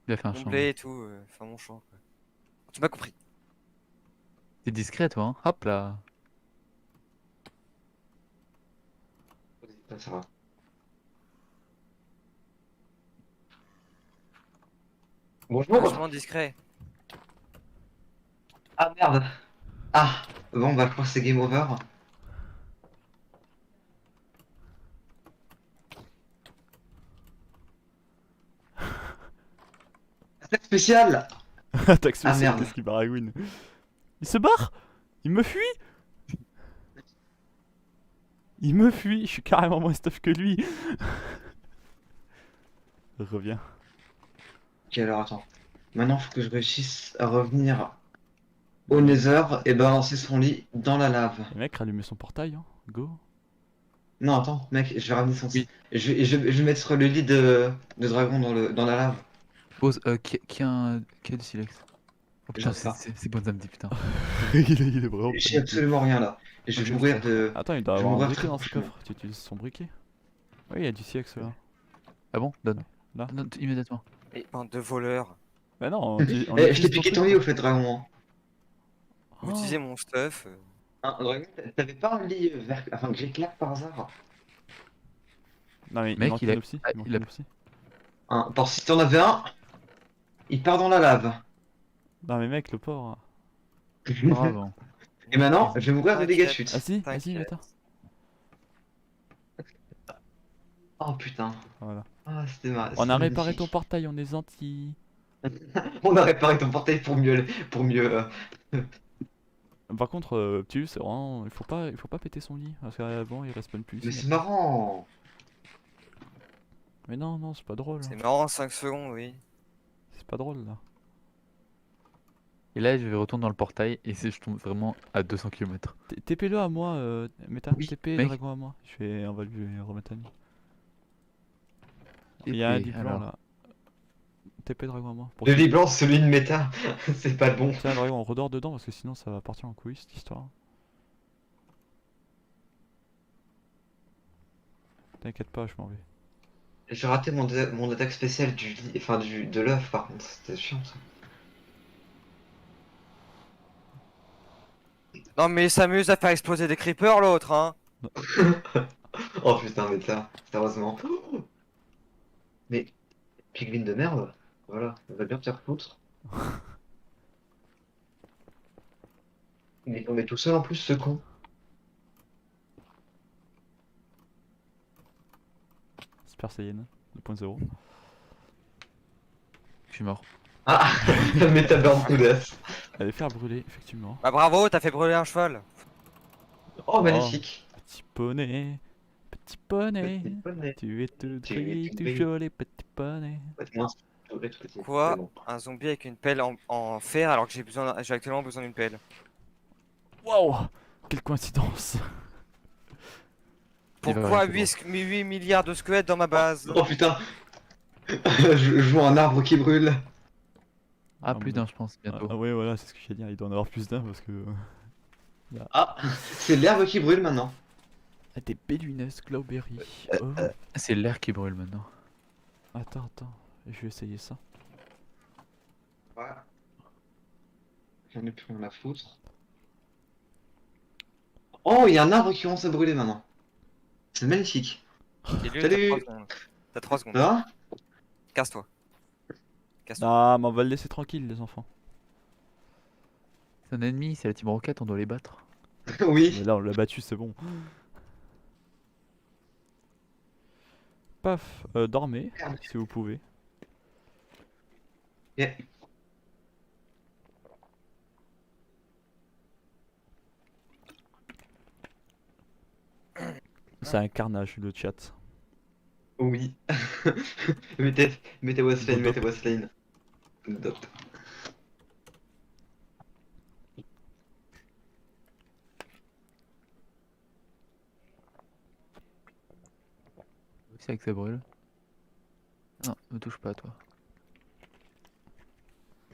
Il a fait un Mon champ. blé et tout, enfin mon champ quoi. Tu m'as compris. T'es discret, toi, hein? Hop là. Ça va. Bonjour. Vachement discret. Ah merde. Ah, bon, bah, je crois que c'est game over. Attaque spéciale. Attaque Ah, spéciale, merde. qu'est-ce qu'il baragouine? Il se barre? Il me fuit? Il me fuit, je suis carrément moins stuff que lui. Reviens. Ok, alors attends. Maintenant, faut que je réussisse à revenir au Nether et balancer son lit dans la lave. Le mec, rallumer son portail, hein. Go. Non, attends, mec, je vais ramener son... Oui. Je vais mettre le lit de dragon dans la lave. Pose, qui a du silex? Oh J'en putain, sais pas. c'est bon samedi, putain. il est vraiment J'ai pas absolument rien là. Et je Ok, vais mourir de... Attends, il doit Je vais avoir un mourir briquet très dans ce prochainement. coffre. Tu utilises son briquet. Oui, il y a du CX là. Ah bon? Donne. Là. Donne immédiatement. Et bande de voleurs. Bah non, on Eh, je utilise t'ai ton piqué truc, ton lit quoi. au fait, Dragon. Vous Oh. utilisez mon stuff. Hein, Dragon, t'avais pas un lit vert, enfin gris clair par hasard? Non mais il Mec, manque il a- une opsie. ah, Il manque il a- une opsie. Hein, parce que si t'en avais un, il part dans la lave. Non mais mec, le porc. Pas grave. Hein. Et maintenant, je vais mourir de dégâts de T'inquiète, Ah chute. si, vas-y, t'inquiète. mets-toi. Oh putain. Voilà. Ah, c'était marrant. On a réparé ton portail, on est gentil. On a réparé ton portail pour mieux. Pour mieux. Par contre, Ptius, c'est vraiment. Il faut pas péter son lit. Parce qu'avant, il respawn plus. Mais ici, c'est marrant. Mais non, non, c'est pas drôle. C'est marrant, 5 secondes, oui. C'est pas drôle là. Et là, je vais retourner dans le portail et je tombe vraiment à 200 km. TP-le à moi, Meta. Oui, TP mec. Dragon à moi. On va lui remettre un lit. Il y a un lit blanc là. TP Dragon à moi. Pour Le que- lit blanc, celui de méta. C'est pas le bon. Tiens, Dragon, on redort dedans parce que sinon ça va partir en couille cette histoire. T'inquiète pas, je m'en vais. J'ai raté mon attaque spéciale du lit, enfin de l'œuf par contre. C'était chiant ça. Non mais il s'amuse à faire exploser des creepers l'autre, hein. Oh putain, méta. Sérieusement. Mais. Piglin de merde. Voilà, on va bien te faire foutre. Il est tombé tout seul en plus, ce con. Super Saiyan 2.0. Je suis mort. Ah méta burn to death. Allez faire brûler, effectivement. Bah bravo, t'as fait brûler un cheval. Oh, magnifique. Petit poney, petit poney. Petit poney. Tu es tout Tu es gris, tout tout gris. joli petit poney. Ouais, moi, c'est vrai, tout petit. Quoi? C'est bon. Un zombie avec une pelle en fer alors que j'ai actuellement besoin d'une pelle. Waouh, quelle coïncidence. Il va Pourquoi rester 8 milliards de squelettes dans ma base? Oh putain. Je vois un arbre qui brûle. Ah, Ah, plus bon. d'un, je pense, bientôt. Ah ouais, voilà, c'est ce que j'allais dire. Il doit en avoir plus d'un parce que. Ah, c'est l'herbe qui brûle maintenant. Ah, des Belluinus Glauberry. Oh. C'est l'air qui brûle maintenant. Attends, je vais essayer ça. Voilà. J'en ai plus rien à foutre. Oh, il y a un arbre qui commence à brûler maintenant. C'est magnifique. Dis-lui, Salut. t'as 3 secondes. T'as 3 secondes. Ça Casse-toi. Casse-toi. Ah, mais on va le laisser tranquille, les enfants. C'est un ennemi, c'est la Team Rocket, on doit les battre. va Oui. Mais là, on l'a battu, c'est bon. Paf, dormez, Merde. si vous pouvez. Yeah. C'est un carnage, le chat. Oui. mettez Westlane, Dop. mettez Westlane. Dop. C'est que ça brûle. Non, me touche pas, toi.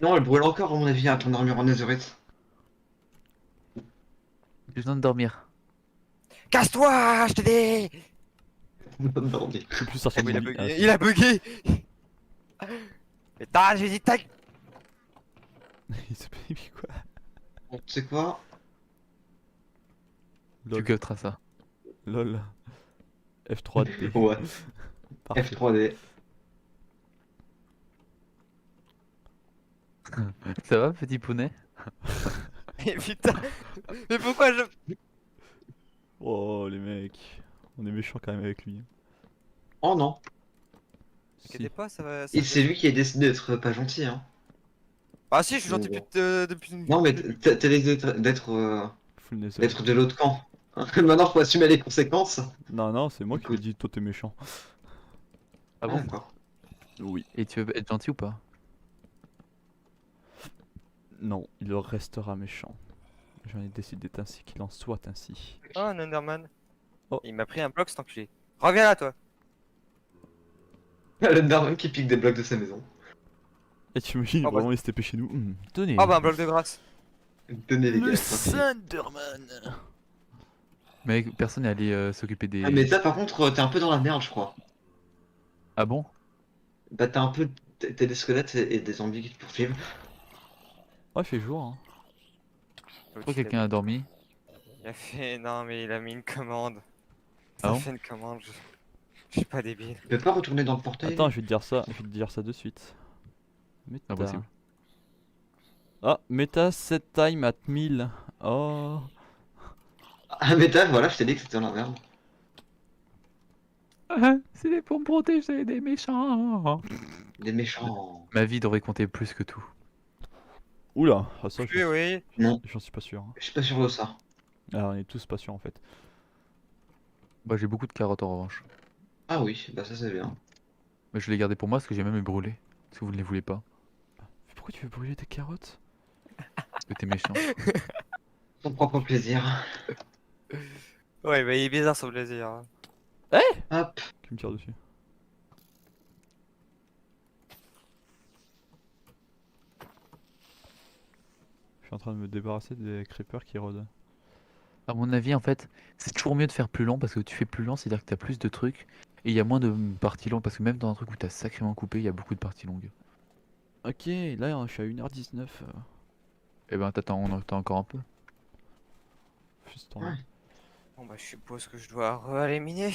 Non, elle brûle encore à mon avis, à ton armure en netherite. J'ai besoin de dormir. Casse-toi, je te dis! Non, mais- Je peux plus sortir de Il a mon lit. bugué. Il a bugué! Putain, j'ai dit tac! Il s'est pris quoi? Bon, tu sais quoi? Tu Lol. cutteras ça. Lol. F3D. Ouais. Parfait. F3D. Ça va, petit poney? Mais putain! Mais pourquoi je. Oh, les mecs. On est méchants quand même avec lui. Oh non. Si. T'inquiète pas, ça va. Et c'est lui qui a décidé d'être pas gentil, hein. Ah si, je suis gentil Bon. depuis. Non, mais t'as décidé d'être Full nether. d'être de l'autre camp. Maintenant, faut assumer les conséquences. Non, non, c'est moi qui lui Écoute. dis toi t'es méchant. Ah bon? D'accord. Oui. Et tu veux être gentil ou pas? Non, il restera méchant. J'en ai décidé ainsi qu'il en soit ainsi. Oh, un Enderman. Oh. Il m'a pris un bloc, cet enculé. Reviens là, toi. Le Darwin qui pique des blocs de sa maison. Et tu imagines, Oh, bah- vraiment il s'était chez nous. Tenez. Oh bah un bloc de grâce. Donnez les Le gars. Sunderman. Mais personne n'est allé s'occuper des. Ah, mais ça, par contre, t'es un peu dans la merde, je crois. Ah bon? Bah, t'as un peu. T'as des squelettes et des zombies qui te poursuivent. Ouais, il fait jour, hein. Je crois que quelqu'un a dormi. Il a fait. Non, mais il a mis une commande. Ah Ça bon? fait une commande. Je suis pas débile. Tu peux pas retourner dans le portail? Attends, je vais te dire ça, je vais te dire ça de suite. Meta. Impossible. Ah, Meta set time at 1000. Oh. Ah, mais t'as, voilà, je t'ai dit que c'était dans la merde. C'est pour me protéger des méchants. Des méchants. Ma vie devrait compter plus que tout. Oula, ah, ça, Oui, oui. Non, j'en suis pas sûr, hein. je suis pas sûr de ça. Ah, on est tous pas sûrs en fait. Bah, j'ai beaucoup de carottes en revanche. Ah oui, bah ça c'est bien. Mais je vais les garder pour moi parce que j'ai même les brûlés. Parce que vous ne les voulez pas. Mais pourquoi tu veux brûler tes carottes? Parce que t'es méchant. Son propre plaisir. Ouais, bah il est bizarre son plaisir. Hein. Hop. Qui me tire dessus? Je suis en train de me débarrasser des creepers qui rôdent. À mon avis, en fait, c'est toujours mieux de faire plus lent parce que tu fais plus lent, c'est-à-dire que t'as plus de trucs et il y a moins de parties longues parce que même dans un truc où t'as sacrément coupé, il y a beaucoup de parties longues. Ok, là je suis à 1h19. Et ben t'attends, on attend encore un peu. Juste en... Ouais. Bon, bah je suppose que je dois re-aller miner.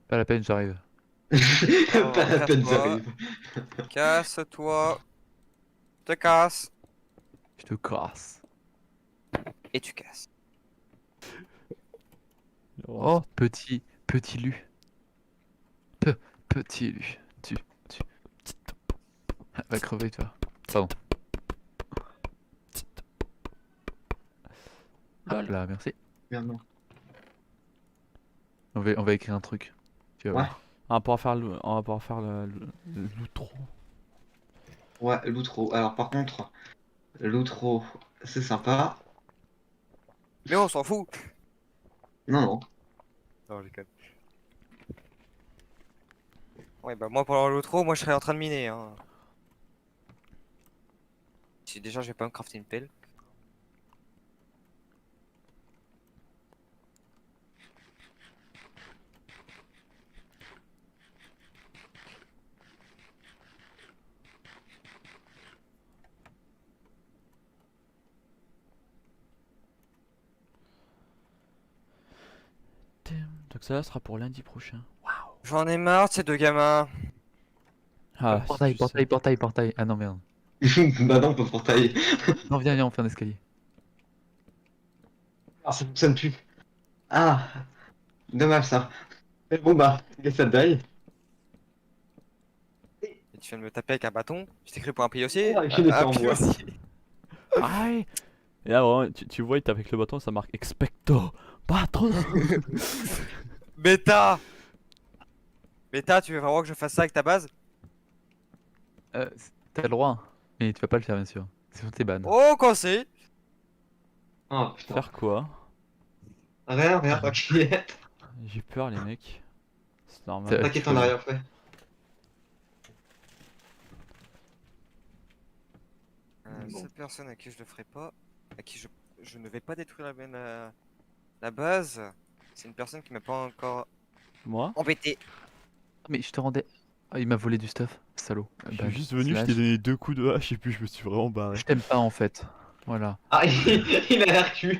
Pas la peine, j'arrive. Pas la peine, casse-toi. j'arrive. Casse-toi. Te casse. Je te casse. Et tu casses. Oh, petit Lu. Petit Lu. Tu. Va crever, toi. Pardon. Hop là, merci. Merde, non. On va écrire un truc. Tu vas Ouais. voir. On va pouvoir faire on va pouvoir faire l'outro. Ouais, l'outro. Alors par contre, l'outro, c'est sympa. Mais on s'en fout. Non, non. Non, je déconne. Ouais, bah moi pendant l'outro, moi je serais en train de miner. Hein. Si déjà je vais pas me crafter une pelle. Donc ça sera pour lundi prochain. J'en ai marre de ces deux gamins. Ah, si tu sais. Portail. Ah non, merde. Bah non, pas pour tailler. Non, viens, on fait un escalier. Ah, ça fonctionne plus. Ah, dommage ça. Mais bon bah, laisse ça die. Et tu viens de me taper avec un bâton. Je t'ai cru pour un pied aussi. Oh, avec une épée en pied bois. aussi. Aïe. Et là vraiment, tu vois, il tape avec le bâton, ça marque expecto patron. Bêta. Bêta, tu veux vraiment que je fasse ça avec ta base? T'as le droit, hein. Mais tu vas pas le faire, bien sûr. C'est sur tes bannes. Oh, quand c'est? Oh putain. Faire quoi? Rien, t'inquiète. J'ai peur les mecs. C'est Ça- normal. T'inquiète, on a rien fait. Bon. Cette personne à qui je le ferai pas, à qui je ne vais pas détruire la base, c'est une personne qui m'a pas encore Moi? embêté. Mais je te rendais. Ah, il m'a volé du stuff, salaud. Je Ban, suis juste venu, je slash. t'ai donné 2 coups de hache et puis je me suis vraiment barré. Je t'aime pas en fait. Voilà. Ah, il a l'air cul.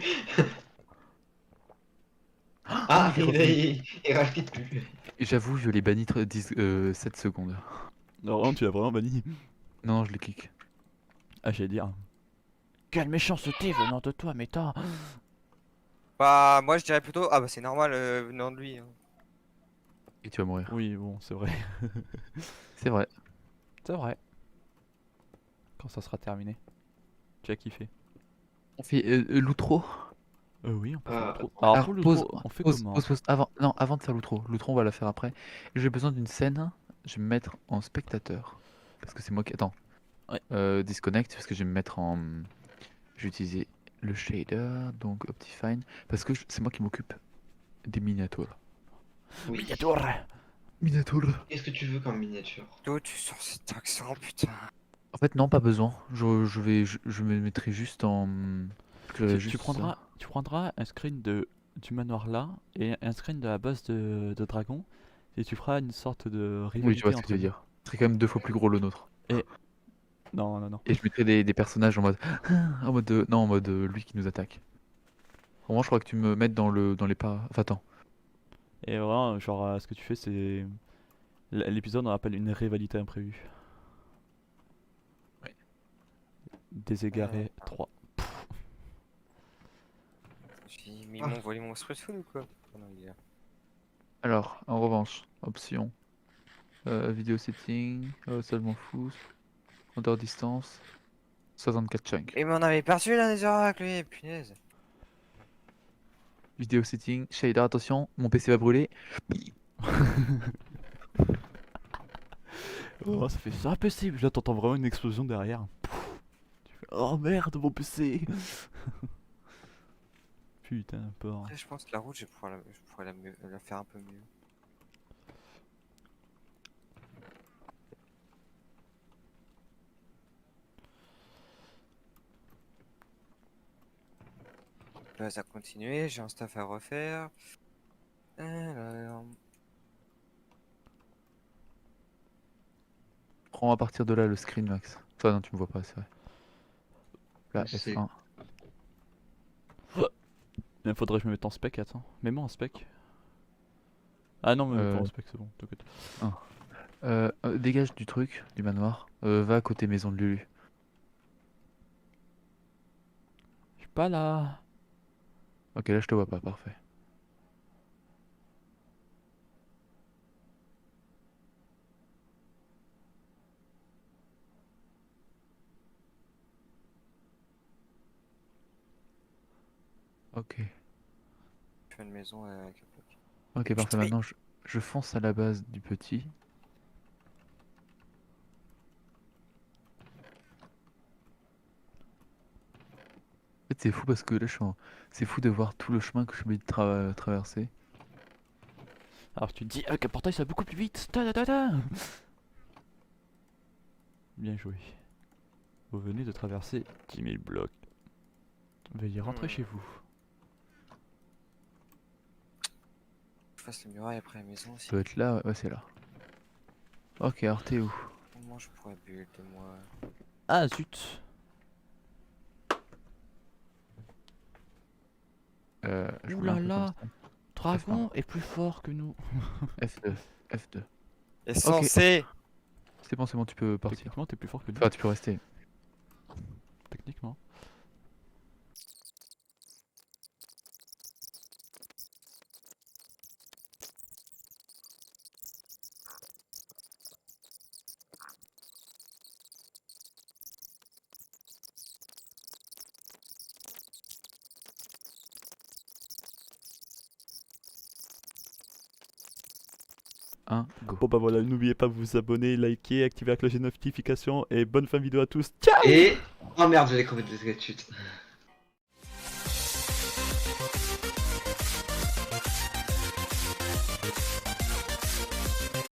Ah, il est revenu. il rajoute plus. Et j'avoue, je l'ai banni 7 secondes. Non, vraiment, tu l'as vraiment banni. Non, je l'ai kick. Ah, j'allais dire. Quelle méchanceté venant de toi, Meta. Bah, moi je dirais plutôt, ah bah c'est normal venant de lui. Hein. Et tu vas mourir. Oui, bon, c'est vrai. C'est vrai. C'est vrai. Quand ça sera terminé. Tu as kiffé. On fait l'outro. Oui, on peut faire l'outro. Alors, Alors, pour l'outro, on fait comment? pause. Avant de faire l'outro. L'outro, on va la faire après. J'ai besoin d'une scène. Je vais me mettre en spectateur. Parce que c'est moi qui. Attends. Ouais. Disconnect. Parce que je vais me mettre en. Je vais utiliser le shader. Donc Optifine. Parce que c'est moi qui m'occupe des miniatures. Oui. Miniatures. Qu'est-ce que tu veux comme miniature? D'où tu sors cet accent, putain. En fait, non, pas besoin. Je me mettrai juste en. que Tu, juste tu ça. prendras un screen du manoir là et un screen de la base de dragon et tu feras une sorte de Oui, je rivalité vois ce que entre tu veux nous. dire. Ce serait quand même 2 fois plus gros le nôtre. Non, non, non. Et je mettrais des personnages en mode. En mode non, en mode lui qui nous attaque. Vraiment, je crois que tu me mettes dans les pas. Enfin, attends. Et vraiment, genre, ce que tu fais, c'est. L'épisode, on l'appelle une rivalité imprévue. Ouais. Déségaré 3. J'ai mis mon volume monstrueux full ou quoi? Oh non, il est là. Alors, en revanche, option. Vidéo setting. Ça, je m'en fous. Grandeur distance. 64 chunks. Et mais on avait perdu là, des oracles, lui, punaise. Vidéo setting. Shader, attention, mon PC va brûler. Oh, ça fait ça impossible. Là, t'entends vraiment une explosion derrière. Tu fais, oh merde, mon PC. Putain, peur. Après, je pense que la route, je pourrais la faire un peu mieux. Là, ça continue, j'ai un stuff à refaire. Alors... Prends à partir de là le screen, Max. Enfin, non, tu me vois pas, c'est vrai. Là, C'est- F1. Il faudrait que je me mette en spec, attends. Mets-moi en spec. Ah non, mais pas en Euh. spec, c'est bon, t'inquiète. Dégage du truc, du manoir. Va à côté maison de Lulu. Je suis pas là. Ok, là, je te vois pas, parfait. Ok. Je fais une maison avec un bloc. Ok, parfait. Oui. Maintenant, je fonce à la base du petit. En fait, c'est fou parce que là, c'est fou de voir tout le chemin que je suis obligé de traverser. Alors tu te dis, ah, qu'un portail ça va beaucoup plus vite. Ta, ta, ta, ta. Bien joué. Vous venez de traverser 10 000 blocs. Veuillez rentrer chez vous. Je fasse les murailles après la maison aussi. Ça doit être là, ouais, c'est là. Ok, alors t'es où? Comment je pourrais build moi? Ah zut. Je Ouh voulais un là peu là. comme Dragon est plus fort que nous. ça. F2, F2. Et censé. C'est bon, tu peux partir. Techniquement t'es plus fort que nous. Enfin, tu peux rester. Techniquement. Go. Bon bah voilà, n'oubliez pas de vous abonner, liker, activer la cloche de notification et bonne fin de vidéo à tous. Ciao. Et... Oh merde, j'allais crever de suite.